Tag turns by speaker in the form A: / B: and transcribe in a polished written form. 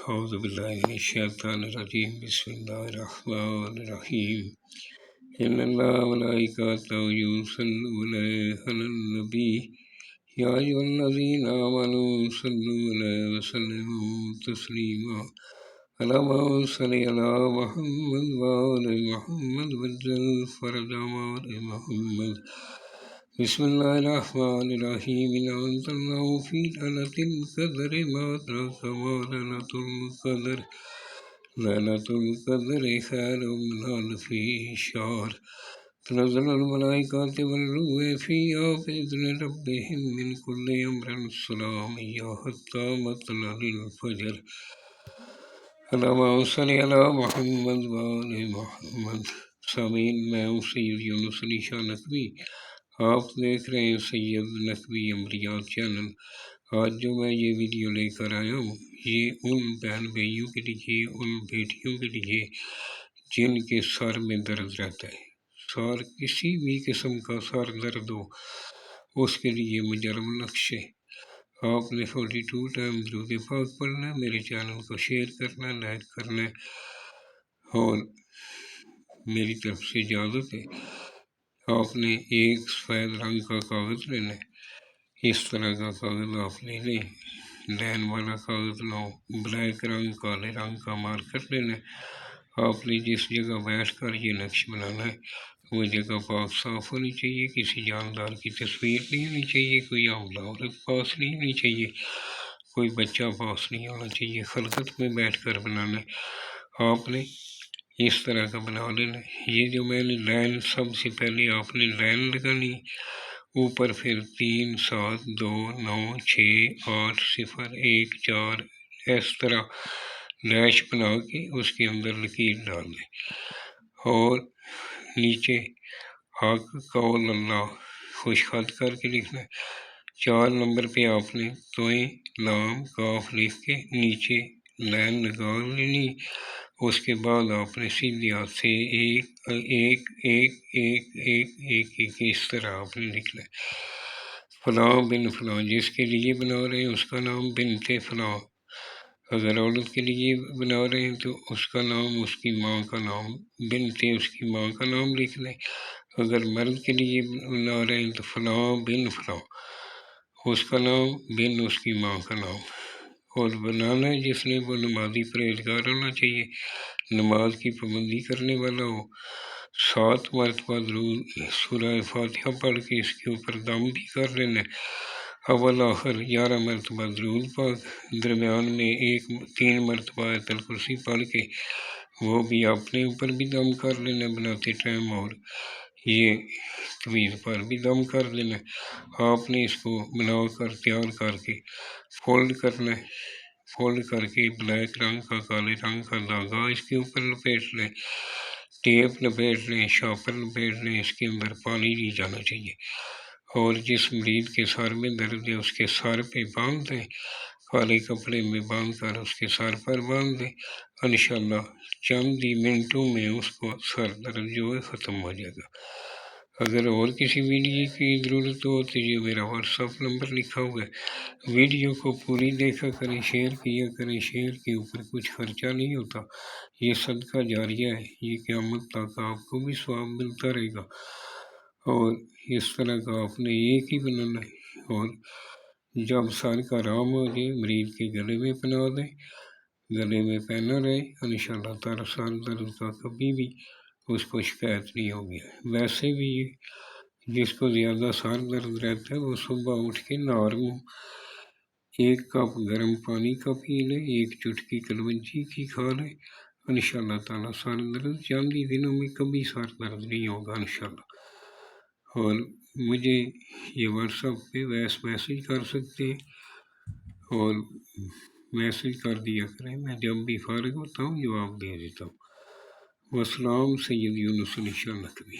A: أعوذ بالله من الشيطان الرجيم بسم الله الرحمن الرحيم إن الله وملائكته يصلون على النبي يا أيها الذين آمنوا صلوا عليه وسلموا تسليما اللهم صل على محمد وآل محمد وعجل فرج آل محمد بسم الله الرحمن الرحيم إن أنزلناه في ليلة القدر ما أدراك ما ليلة القدر ليلة القدر خير من ألف شهر تنزل الملائكة والروح فيها بإذن ربهم من كل أمر سلام هي حتى مطلع الفجر اللهم صل على محمد وآل محمد سامعین میں ہوں سید یونس علی شاہ نقوی، آپ دیکھ رہے ہیں سید نقوی امریات چینل۔ آج جو میں یہ ویڈیو لے کر آیا ہوں یہ ان بہن بھائیوں کے لیے، ان بیٹیوں کے لیے جن کے سر میں درد رہتا ہے، سر کسی بھی قسم کا سر درد ہو اس کے لیے مجرب نقشے۔ آپ نے 42 ٹائم درود پاک پڑھنا ہے، میرے چینل کو شیئر کرنا، لائک کرنا ہے، اور میری طرف سے اجازت ہے۔ آپ نے ایک سفید رنگ کا کاغذ لینا ہے، اس طرح کا کاغذ آپ لے لیں، لین والا کاغذ نہ ہو، بلیک رنگ کالے رنگ کا مارکر لینا ہے۔ آپ نے جس جگہ بیٹھ کر یہ نقش بنانا ہے وہ جگہ پاک صاف ہونی چاہیے، کسی جاندار کی تصویر نہیں ہونی چاہیے، کوئی حاملہ عورت پاس نہیں ہونی چاہیے، کوئی بچہ پاس نہیں ہونا چاہیے، خلقت میں بیٹھ کر بنانا ہے۔ آپ نے اس طرح کا بنا لینا ہے۔ یہ جو میں نے لائن، سب سے پہلے آپ نے لائن لگانی، اوپر پھر 3 7 2 9 6 8 0 1 4 اس طرح ڈیش بنا کے اس کے اندر لکیر ڈال دیں، اور نیچے حق قول اللہ خوش خط کر کے لکھنا ہے۔ 4 نمبر پہ آپ نے توئیں لام کاف لکھ کے نیچے لائن لگا لینی، اس کے بعد آپ نے سیدھے ہاتھ سے ایک ایک ایک ایک ایک ایک ایک اس طرح آپ نے لکھنا ہے۔ فلاں بن فلاں، جس کے لیے بنا رہے ہیں اس کا نام بنت فلاں، اگر عورت کے لیے بنا رہے ہیں تو اس کا نام، اس کی ماں کا نام، بنت اس کی ماں کا نام لکھ لیں۔ اگر مرد کے لیے بنا رہے ہیں تو فلاں بن فلاں، اس کا نام بن اس کی ماں کا نام۔ اور بنانا ہے جس نے وہ نمازی پرہیزگار ہونا چاہیے، نماز کی پابندی کرنے والا ہو۔ 7 مرتبہ درود سورہ فاتحہ پڑھ کے اس کے اوپر دم بھی کر لینا ہے۔ اول آخر 11 مرتبہ درود پاک، درمیان میں 3 مرتبہ آیت الکرسی پڑھ کے وہ بھی اپنے اوپر بھی دم کر لینا بناتے ٹائم، اور یہ طویل پر بھی دم کر لینا۔ آپ نے اس کو بنا کر تیار کر کے فولڈ کرنا ہے، فولڈ کر کے بلیک رنگ کا کالے رنگ کا دھاگا اس کے اوپر لپیٹ لیں، ٹیپ لپیٹ لیں، شاپر لپیٹ لیں، اس کے اندر پانی نہیں جانا چاہیے، اور جس مریض کے سر میں درد ہے اس کے سر پہ باندھ دیں، کالے کپڑے میں باندھ کر اس کے سر پر باندھ دیں، انشاءاللہ چند ہی منٹوں میں اس کو سر درد جو ہے ختم ہو جائے گا۔ اگر اور کسی ویڈیو کی ضرورت ہو تو یہ میرا واٹس ایپ نمبر لکھا ہوا ہے، ویڈیو کو پوری دیکھا کریں، شیئر کیا کریں، شیئر کے اوپر کچھ خرچہ نہیں ہوتا، یہ صدقہ جاریہ ہے، یہ قیامت تک آپ کو بھی ثواب ملتا رہے گا۔ اور اس طرح کا آپ نے ایک ہی بنانا ہے، اور جب سر کا آرام ہو جائے مریض کے گلے میں پہنا دیں، گلے میں پہنا رہے، انشاءاللہ تعالی سر درد کا کبھی بھی اس کو شکایت نہیں ہوگی۔ ویسے بھی جس کو زیادہ سر درد رہتا ہے وہ صبح اٹھ کے نارمل 1 کپ گرم پانی کا پی لیں، 1 چٹکی کلونجی کی کھا لیں، انشاءاللہ تعالی سر درد چند ہی دنوں میں کبھی سر درد نہیں ہوگا انشاءاللہ۔ اور مجھے یہ واٹس ایپ پہ وائس میسیج کر سکتے ہیں، اور میسیج کر دیا کریں، میں جب بھی فارغ ہوتا ہوں جواب دے دیتا ہوں۔ والسلام، سید یونس علی شاہ نقوی۔